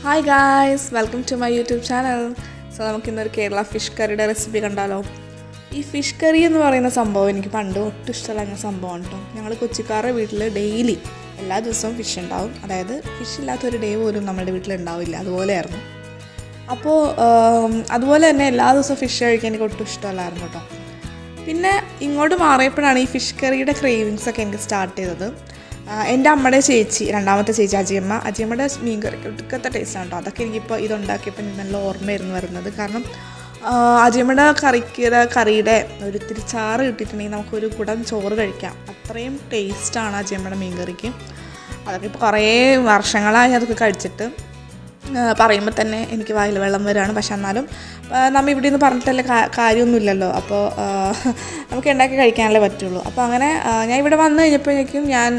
Hi guys, welcome to my YouTube channel. So നമുക്കിന്നൊരു Kerala fish കറിയുടെ recipe കണ്ടാലോ. ഈ ഫിഷ് കറി എന്ന് പറയുന്ന സംഭവം എനിക്ക് പണ്ട് ഒട്ടും ഇഷ്ടമല്ല സംഭവമാണ് കേട്ടോ. ഞങ്ങൾ കൊച്ചിക്കാരുടെ വീട്ടിൽ ഡെയിലി എല്ലാ ദിവസവും ഫിഷ് ഉണ്ടാവും. അതായത് ഫിഷ് ഇല്ലാത്തൊരു ഡേ പോലും നമ്മുടെ വീട്ടിൽ ഉണ്ടാവില്ല, അതുപോലെയായിരുന്നു. അപ്പോൾ അതുപോലെ തന്നെ എല്ലാ ദിവസവും ഫിഷ് കഴിക്കാൻ എനിക്ക് ഒട്ടും ഇഷ്ടമല്ലായിരുന്നു കേട്ടോ. പിന്നെ ഇങ്ങോട്ട് മാറിയപ്പോഴാണ് ഈ ഫിഷ് കറിയുടെ ക്രേവിങ്സൊക്കെ എനിക്ക് സ്റ്റാർട്ട് ചെയ്തത്. എൻ്റെ അമ്മയുടെ ചേച്ചി, രണ്ടാമത്തെ ചേച്ചി അജിയമ്മയുടെ മീൻ കറിക്ക് ഒടുക്കത്തെ ടേസ്റ്റാണ് കേട്ടോ. അതൊക്കെ എനിക്കിപ്പോൾ ഇതുണ്ടാക്കിയപ്പോൾ നല്ല ഓർമ്മയായിരുന്നു വരുന്നത്. കാരണം അജിയമ്മയുടെ കറിയുടെ ഒരു ഇത്തിരി ചാറ് കിട്ടിയിട്ടുണ്ടെങ്കിൽ നമുക്കൊരു കുടം ചോറ് കഴിക്കാം. അത്രയും ടേസ്റ്റാണ് അജിയമ്മയുടെ മീൻ കറിക്ക്. അതൊക്കെ ഇപ്പോൾ കുറേ വർഷങ്ങളായി അതൊക്കെ കഴിച്ചിട്ട് പറയുമ്പോൾ തന്നെ എനിക്ക് വായിൽ വെള്ളം വരികയാണ്. പക്ഷെ എന്നാലും നമ്മൾ ഇവിടെ നിന്ന് പറഞ്ഞിട്ടല്ലേ കാര്യമൊന്നുമില്ലല്ലോ. അപ്പോൾ നമുക്ക് ഉണ്ടാക്കി കഴിക്കാനല്ലേ പറ്റുള്ളൂ. അപ്പോൾ അങ്ങനെ ഞാൻ ഇവിടെ വന്നു കഴിഞ്ഞപ്പോഴേക്കും ഞാൻ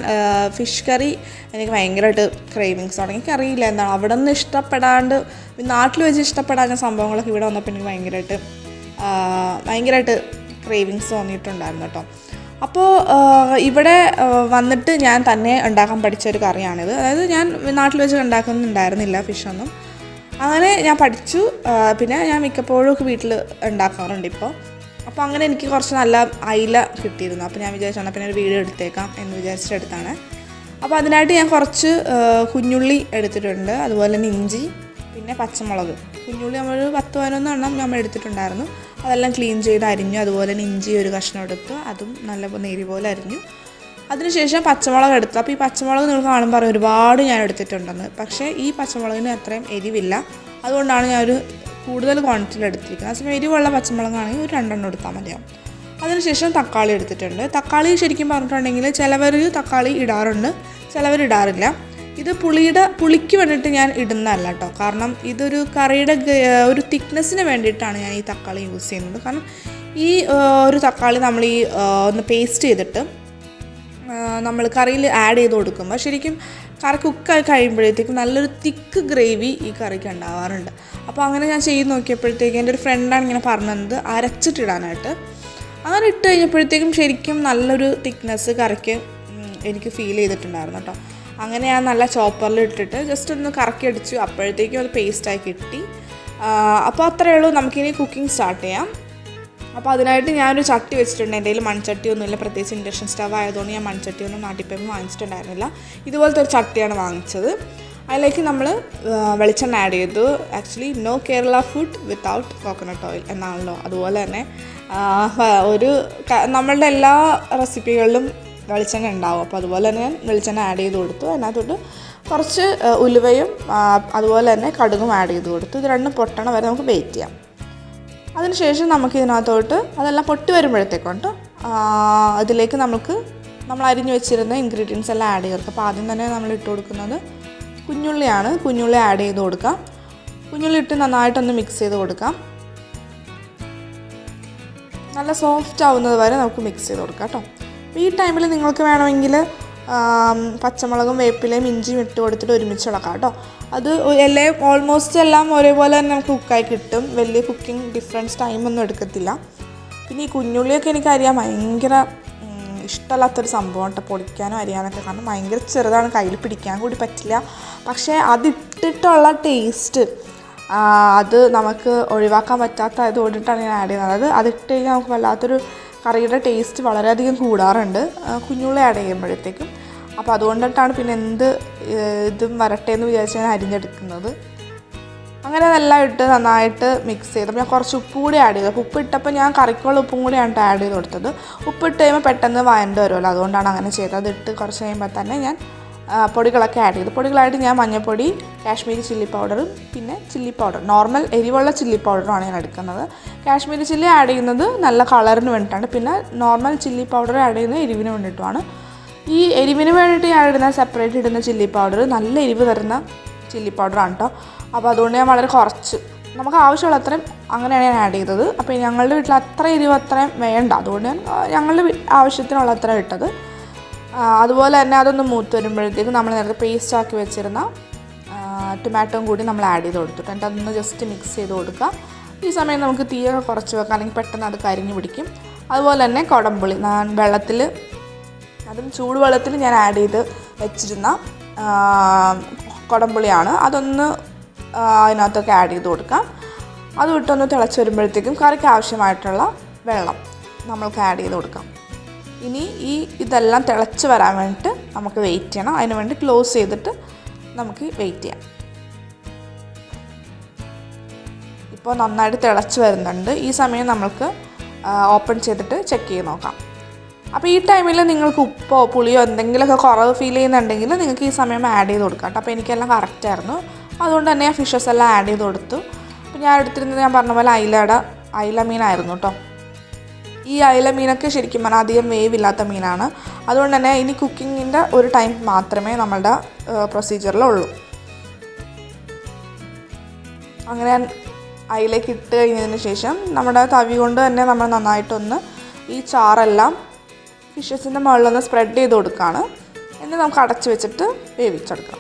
ഫിഷ് കറി എനിക്ക് ഭയങ്കരമായിട്ട് ക്രേവിങ്സ് തുടങ്ങി. എനിക്കറിയില്ല എന്താണ് അവിടെ നിന്ന് ഇഷ്ടപ്പെടാണ്ട് നാട്ടിൽ വെച്ച് ഇഷ്ടപ്പെടാത്ത സംഭവങ്ങളൊക്കെ ഇവിടെ വന്നപ്പോൾ എനിക്ക് ഭയങ്കരമായിട്ട് ക്രേവിങ്സ് തോന്നിയിട്ടുണ്ടായിരുന്നു കേട്ടോ. അപ്പോൾ ഇവിടെ വന്നിട്ട് ഞാൻ തന്നെ ഉണ്ടാക്കാൻ പഠിച്ചൊരു കറിയാണിത്. അതായത് ഞാൻ നാട്ടിൽ വെച്ച് ഉണ്ടാക്കുന്നുണ്ടായിരുന്നില്ല ഫിഷൊന്നും. അങ്ങനെ ഞാൻ പഠിച്ചു. പിന്നെ ഞാൻ മിക്കപ്പോഴും ഒക്കെ വീട്ടിൽ ഉണ്ടാക്കാറുണ്ട് ഇപ്പോൾ. അപ്പോൾ അങ്ങനെ എനിക്ക് കുറച്ച് നല്ല അയില കിട്ടിയിരുന്നു. അപ്പോൾ ഞാൻ വിചാരിച്ചാണ് പിന്നെ ഒരു വീഡിയോ എടുത്തേക്കാം എന്ന് വിചാരിച്ചിട്ടെടുത്താണ്. അപ്പോൾ അതിനായിട്ട് ഞാൻ കുറച്ച് കുഞ്ഞുള്ളി എടുത്തിട്ടുണ്ട്, അതുപോലെ തന്നെ ഇഞ്ചി, പിന്നെ പച്ചമുളക്. കുഞ്ഞുള്ളി നമ്മളൊരു 10-11 എണ്ണം നമ്മൾ എടുത്തിട്ടുണ്ടായിരുന്നു. അതെല്ലാം ക്ലീൻ ചെയ്ത് അരിഞ്ഞു. അതുപോലെ തന്നെ ഇഞ്ചി ഒരു കഷ്ണം എടുത്തു, അതും നല്ല നേരി പോലെ അരിഞ്ഞു. അതിനുശേഷം പച്ചമുളക് എടുത്തു. അപ്പോൾ ഈ പച്ചമുളക് നിങ്ങൾ കാണുമ്പോൾ ഒരുപാട് ഞാൻ എടുത്തിട്ടുണ്ടെന്ന്. പക്ഷേ ഈ പച്ചമുളകിന് അത്രയും എരിവില്ല, അതുകൊണ്ടാണ് ഞാനൊരു കൂടുതൽ ക്വാണ്ടിറ്റിയിൽ എടുത്തിരിക്കുന്നത്. അതേസമയം എരിവുള്ള പച്ചമുളകാണെങ്കിൽ ഒരു 2 എണ്ണം എടുത്താൽ മതിയാവും. അതിനുശേഷം തക്കാളി എടുത്തിട്ടുണ്ട്. തക്കാളി ശരിക്കും പറഞ്ഞിട്ടുണ്ടെങ്കിൽ ചിലവർ തക്കാളി ഇടാറുണ്ട്, ചിലവർ ഇടാറില്ല. ഇത് പുളിക്ക് വേണ്ടിയിട്ട് ഞാൻ ഇടുന്നതല്ല കേട്ടോ. കാരണം ഇതൊരു കറിയുടെ ഒരു തിക്നെസ്സിന് വേണ്ടിയിട്ടാണ് ഞാൻ ഈ തക്കാളി യൂസ് ചെയ്യുന്നത്. കാരണം ഈ ഒരു തക്കാളി നമ്മൾ ഒന്ന് പേസ്റ്റ് ചെയ്തിട്ട് നമ്മൾ കറിയിൽ ആഡ് ചെയ്ത് കൊടുക്കുമ്പോൾ ശരിക്കും കറി കുക്കായി കഴിയുമ്പോഴത്തേക്കും നല്ലൊരു തിക്ക് ഗ്രേവി ഈ കറിക്ക് ഉണ്ടാവാറുണ്ട്. അപ്പോൾ അങ്ങനെ ഞാൻ ചെയ്ത് നോക്കിയപ്പോഴത്തേക്കും എൻ്റെ ഒരു ഫ്രണ്ടാണ് ഇങ്ങനെ പറഞ്ഞത് അരച്ചിട്ടിടാനായിട്ട്. അങ്ങനെ ഇട്ട് കഴിഞ്ഞപ്പോഴത്തേക്കും ശരിക്കും നല്ലൊരു തിക്നെസ് കറിക്ക് എനിക്ക് ഫീൽ ചെയ്തിട്ടുണ്ടായിരുന്നു കേട്ടോ. അങ്ങനെ ഞാൻ നല്ല ചോപ്പറിൽ ഇട്ടിട്ട് ജസ്റ്റ് ഒന്ന് കറക്കി അടിച്ചു. അപ്പോഴത്തേക്കും അത് പേസ്റ്റായി കിട്ടി. അപ്പോൾ അത്രയേ ഉള്ളൂ. നമുക്കിനി കുക്കിംഗ് സ്റ്റാർട്ട് ചെയ്യാം. അപ്പോൾ അതിനായിട്ട് ഞാനൊരു ചട്ടി വെച്ചിട്ടുണ്ട്. എൻ്റെ കയ്യിൽ മൺചട്ടിയൊന്നുമില്ല, പ്രത്യേകിച്ച് ഇൻഡക്ഷൻ സ്റ്റവ് ആയതുകൊണ്ട് ഞാൻ മൺചട്ടിയൊന്നും നാട്ടിപ്പോയി വാങ്ങിച്ചിട്ടുണ്ടായിരുന്നില്ല. ഇതുപോലത്തെ ഒരു ചട്ടിയാണ് വാങ്ങിച്ചത്. അതിലേക്ക് നമ്മൾ വെളിച്ചെണ്ണ ആഡ് ചെയ്തു. Actually no Kerala food without coconut oil എന്നാണല്ലോ. അതുപോലെ തന്നെ നമ്മളുടെ എല്ലാ റെസിപ്പികളിലും വെളിച്ചെണ്ണ ഉണ്ടാവും. അപ്പോൾ അതുപോലെ തന്നെ ഞാൻ വെളിച്ചെണ്ണ ആഡ് ചെയ്ത് കൊടുത്തു. അതിനകത്തോട്ട് കുറച്ച് ഉലുവയും അതുപോലെ തന്നെ കടുകും ആഡ് ചെയ്ത് കൊടുത്തു. ഇത് രണ്ടും പൊട്ടണ വരെ നമുക്ക് വെയിറ്റ് ചെയ്യാം. അതിനുശേഷം നമുക്ക് ഇതിനകത്തോട്ട് അതെല്ലാം പൊട്ടി വരുമ്പോഴത്തേക്കുണ്ട് ഇതിലേക്ക് നമ്മൾ അരിഞ്ഞു വെച്ചിരുന്ന ഇൻഗ്രീഡിയൻസ് എല്ലാം ആഡ് ചെയ്ത് കൊടുക്കുക. അപ്പോൾ ആദ്യം തന്നെ നമ്മൾ ഇട്ട് കൊടുക്കുന്നത് കുഞ്ഞുള്ളിയാണ്. കുഞ്ഞുള്ളി ആഡ് ചെയ്ത് കൊടുക്കാം. കുഞ്ഞുള്ളി ഇട്ട് നന്നായിട്ടൊന്ന് മിക്സ് ചെയ്ത് കൊടുക്കാം. നല്ല സോഫ്റ്റ് ആവുന്നത് വരെ നമുക്ക് മിക്സ് ചെയ്ത് കൊടുക്കാം കേട്ടോ. ഈ ടൈമിൽ നിങ്ങൾക്ക് വേണമെങ്കിൽ പച്ചമുളകും വേപ്പിലയും ഇഞ്ചിയും ഇട്ട് കൊടുത്തിട്ട് ഒരുമിച്ച് ഇളക്കാം കേട്ടോ. അത് ഓൾമോസ്റ്റ് എല്ലാം ഒരേപോലെ തന്നെ നമുക്ക് കുക്കായി കിട്ടും. വലിയ കുക്കിംഗ് ഡിഫറൻസ് ടൈമൊന്നും എടുക്കത്തില്ല. പിന്നെ ഈ കുഞ്ഞുള്ളിയൊക്കെ എനിക്കറിയാൻ ഭയങ്കര ഇഷ്ടമല്ലാത്തൊരു സംഭവം കേട്ടോ, പൊടിക്കാനും അരിയാനൊക്കെ. കാരണം ഭയങ്കര ചെറുതാണ്, കയ്യിൽ പിടിക്കാൻ കൂടി പറ്റില്ല. പക്ഷേ അതിട്ടിട്ടുള്ള ടേസ്റ്റ് അത് നമുക്ക് ഒഴിവാക്കാൻ പറ്റാത്തത് കൊണ്ടിട്ടാണ് ഞാൻ ആഡ് ചെയ്യുന്നത്. അതിട്ട് കഴിഞ്ഞാൽ നമുക്ക് വല്ലാത്തൊരു കറിയുടെ ടേസ്റ്റ് വളരെയധികം കൂടാറുണ്ട് കുഞ്ഞുള്ളി ആഡ് ചെയ്യുമ്പോഴത്തേക്കും. അപ്പോൾ അതുകൊണ്ടിട്ടാണ് പിന്നെ ഇതും വരട്ടെ എന്ന് വിചാരിച്ച് ഞാൻ അരിഞ്ഞെടുക്കുന്നത്. അങ്ങനെ അതെല്ലാം ഇട്ട് നന്നായിട്ട് മിക്സ് ചെയ്തപ്പോൾ ഞാൻ കുറച്ച് ഉപ്പ് കൂടി ആഡ് ചെയ്തു. അപ്പോൾ ഉപ്പിട്ടപ്പോൾ ഞാൻ കറിക്കുള്ള ഉപ്പും കൂടിയാണ് ആഡ് ചെയ്ത് കൊടുത്തത്. ഉപ്പിട്ട് കഴിയുമ്പോൾ പെട്ടെന്ന് വഴണ്ട് വരുമല്ലോ, അതുകൊണ്ടാണ് അങ്ങനെ ചെയ്തത്. അതിട്ട് കുറച്ച് കഴിയുമ്പോൾ തന്നെ ഞാൻ പൊടികളൊക്കെ ആഡ് ചെയ്തു. പൊടികളായിട്ട് ഞാൻ മഞ്ഞൾപ്പൊടി, കാശ്മീരി ചില്ലി പൗഡറും പിന്നെ ചില്ലി പൗഡർ, നോർമൽ എരിവുള്ള ചില്ലി പൗഡറുമാണ് ഞാൻ എടുക്കുന്നത്. കാശ്മീരി ചില്ലി ആഡ് ചെയ്യുന്നത് നല്ല കളറിന് വേണ്ടിയിട്ടാണ്. പിന്നെ നോർമൽ ചില്ലി പൗഡർ ആഡ് ചെയ്യുന്നത് എരിവിന് വേണ്ടിയിട്ടുമാണ്. ഈ എരിവിന് വേണ്ടിയിട്ട് ഞാൻ ഇടുന്ന സെപ്പറേറ്റ് ഇടുന്ന ചില്ലി പൗഡർ നല്ല എരിവ് തരുന്ന ചില്ലി പൗഡറാണ് കേട്ടോ. അപ്പോൾ അതുകൊണ്ട് ഞാൻ വളരെ കുറച്ച് നമുക്ക് ആവശ്യമുള്ള അത്രയും അങ്ങനെയാണ് ഞാൻ ആഡ് ചെയ്തത്. അപ്പോൾ ഞങ്ങളുടെ വീട്ടിൽ അത്ര എരിവ് അത്രയും വേണ്ട, അതുകൊണ്ട് ഞങ്ങളുടെ ആവശ്യത്തിനുള്ള അത്രയും ഇട്ടത്. അതുപോലെ തന്നെ അതൊന്ന് മൂത്ത് വരുമ്പോഴത്തേക്കും നമ്മൾ നേരത്തെ പേസ്റ്റ് ആക്കി വെച്ചിരുന്ന ടൊമാറ്റോയും കൂടി നമ്മൾ ആഡ് ചെയ്ത് കൊടുത്തിട്ട് എന്നിട്ട് അതൊന്ന് ജസ്റ്റ് മിക്സ് ചെയ്ത് കൊടുക്കുക. ഈ സമയം നമുക്ക് തീയൊക്കെ കുറച്ച് വെക്കാം, അല്ലെങ്കിൽ പെട്ടെന്ന് അത് കരിഞ്ഞ് പിടിക്കും. അതുപോലെ തന്നെ കുടംപുളി വെള്ളത്തിൽ, അതും ചൂടുവെള്ളത്തിൽ ഞാൻ ആഡ് ചെയ്ത് വെച്ചിരുന്ന കുടംപുളിയാണ്. അതൊന്ന് അതിനകത്തൊക്കെ ആഡ് ചെയ്ത് കൊടുക്കാം. അത് വിട്ടൊന്ന് തിളച്ച് വരുമ്പോഴത്തേക്കും കറിക്ക് ആവശ്യമായിട്ടുള്ള വെള്ളം നമ്മൾക്ക് ആഡ് ചെയ്ത് കൊടുക്കാം. ഇനി ഇതെല്ലാം തിളച്ച് വരാൻ വേണ്ടിയിട്ട് നമുക്ക് വെയിറ്റ് ചെയ്യണം. അതിന് വേണ്ടി ക്ലോസ് ചെയ്തിട്ട് നമുക്ക് വെയിറ്റ് ചെയ്യാം. ഇപ്പോൾ നന്നായിട്ട് തിളച്ച് വരുന്നുണ്ട്. ഈ സമയം നമ്മൾക്ക് ഓപ്പൺ ചെയ്തിട്ട് ചെക്ക് ചെയ്ത് നോക്കാം. അപ്പോൾ ഈ ടൈമിൽ നിങ്ങൾക്ക് ഉപ്പോ പുളിയോ എന്തെങ്കിലുമൊക്കെ കുറവ് ഫീൽ ചെയ്യുന്നുണ്ടെങ്കിൽ നിങ്ങൾക്ക് ഈ സമയം ആഡ് ചെയ്ത് കൊടുക്കാം കേട്ടോ. അപ്പോൾ എനിക്കെല്ലാം കറക്റ്റായിരുന്നു. അതുകൊണ്ട് തന്നെ ഞാൻ ഫിഷസ് എല്ലാം ആഡ് ചെയ്ത് കൊടുത്തു. അപ്പോൾ ഞാൻ എടുത്തിരുന്നത് ഞാൻ പറഞ്ഞ പോലെ അയില മീനായിരുന്നു കേട്ടോ. ഈ അയില മീനൊക്കെ ശരിക്കും പറഞ്ഞാൽ അധികം വേവില്ലാത്ത മീനാണ്. അതുകൊണ്ട് തന്നെ ഇനി കുക്കിങ്ങിൻ്റെ ഒരു ടൈം മാത്രമേ നമ്മളുടെ പ്രൊസീജിയറിലുള്ളൂ. അങ്ങനെ അയിലേക്ക് ഇട്ട് കഴിഞ്ഞതിന് ശേഷം നമ്മുടെ തവി കൊണ്ട് തന്നെ നമ്മൾ നന്നായിട്ടൊന്ന് ഈ ചാറെല്ലാം ഫിഷസിൻ്റെ മുകളിലൊന്ന് സ്പ്രെഡ് ചെയ്ത് കൊടുക്കുകയാണ്. എന്നിട്ട് നമുക്ക് അടച്ച് വെച്ചിട്ട് വേവിച്ചെടുക്കാം.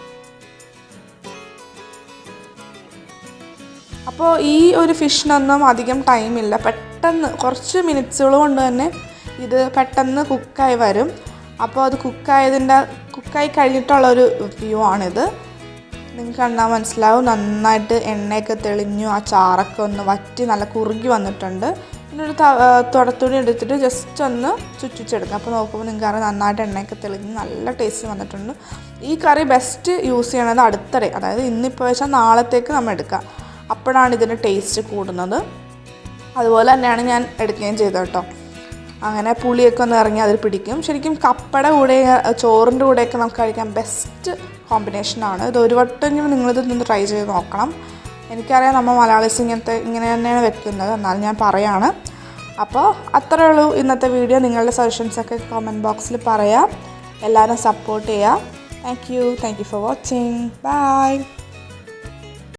അപ്പോൾ ഈ ഒരു ഫിഷിനൊന്നും അധികം ടൈമില്ല. പെട്ടെന്ന് കുറച്ച് മിനിറ്റ്സുകൾ കൊണ്ട് തന്നെ ഇത് പെട്ടെന്ന് കുക്കായി വരും. അപ്പോൾ അത് കുക്കായി കഴിഞ്ഞിട്ടുള്ളൊരു വ്യൂ ആണിത്. നിങ്ങൾക്ക് കണ്ടാൽ മനസ്സിലാവും നന്നായിട്ട് എണ്ണയൊക്കെ തെളിഞ്ഞു, ആ ചാറൊക്കെ ഒന്ന് വറ്റി നല്ല കുറുകി വന്നിട്ടുണ്ട്. പിന്നെ ഒരു തുടത്തുണി എടുത്തിട്ട് ജസ്റ്റ് ഒന്ന് ചുറ്റിച്ചെടുക്കാം. അപ്പോൾ നോക്കുമ്പോൾ നിങ്ങൾക്ക് അറിയാം നന്നായിട്ട് എണ്ണയൊക്കെ തെളിഞ്ഞ് നല്ല ടേസ്റ്റ് വന്നിട്ടുണ്ട്. ഈ കറി ബെസ്റ്റ് യൂസ് ചെയ്യണത് അടുത്തിടെ, അതായത് ഇന്നിപ്പോൾ വെച്ചാൽ നാളത്തേക്ക് നമ്മൾ എടുക്കാം. അപ്പോഴാണ് ഇതിൻ്റെ ടേസ്റ്റ് കൂടുന്നത്. അതുപോലെ തന്നെയാണ് ഞാൻ എടുക്കുകയും ചെയ്തത് കേട്ടോ. അങ്ങനെ പുളിയൊക്കെ ഒന്ന് ഇറങ്ങി അതിൽ പിടിക്കും. ശരിക്കും കപ്പയുടെ കൂടെ ചോറിൻ്റെ കൂടെയൊക്കെ നമുക്ക് കഴിക്കാൻ ബെസ്റ്റ് കോമ്പിനേഷനാണ് ഇത്. ഒരു വട്ടമെങ്കിലും നിങ്ങളിതൊന്ന് ട്രൈ ചെയ്ത് നോക്കണം. എനിക്കറിയാം നമ്മൾ മലയാളീസ് ഇങ്ങനെ തന്നെയാണ് വെക്കുന്നത്, എന്നാലും ഞാൻ പറയാണ്. അപ്പോൾ അത്രയേ ഉള്ളൂ ഇന്നത്തെ വീഡിയോ. നിങ്ങളുടെ സജഷൻസൊക്കെ കമൻറ്റ് ബോക്സിൽ പറയാം. എല്ലാവരും സപ്പോർട്ട് ചെയ്യുക. Thank you for watching. By.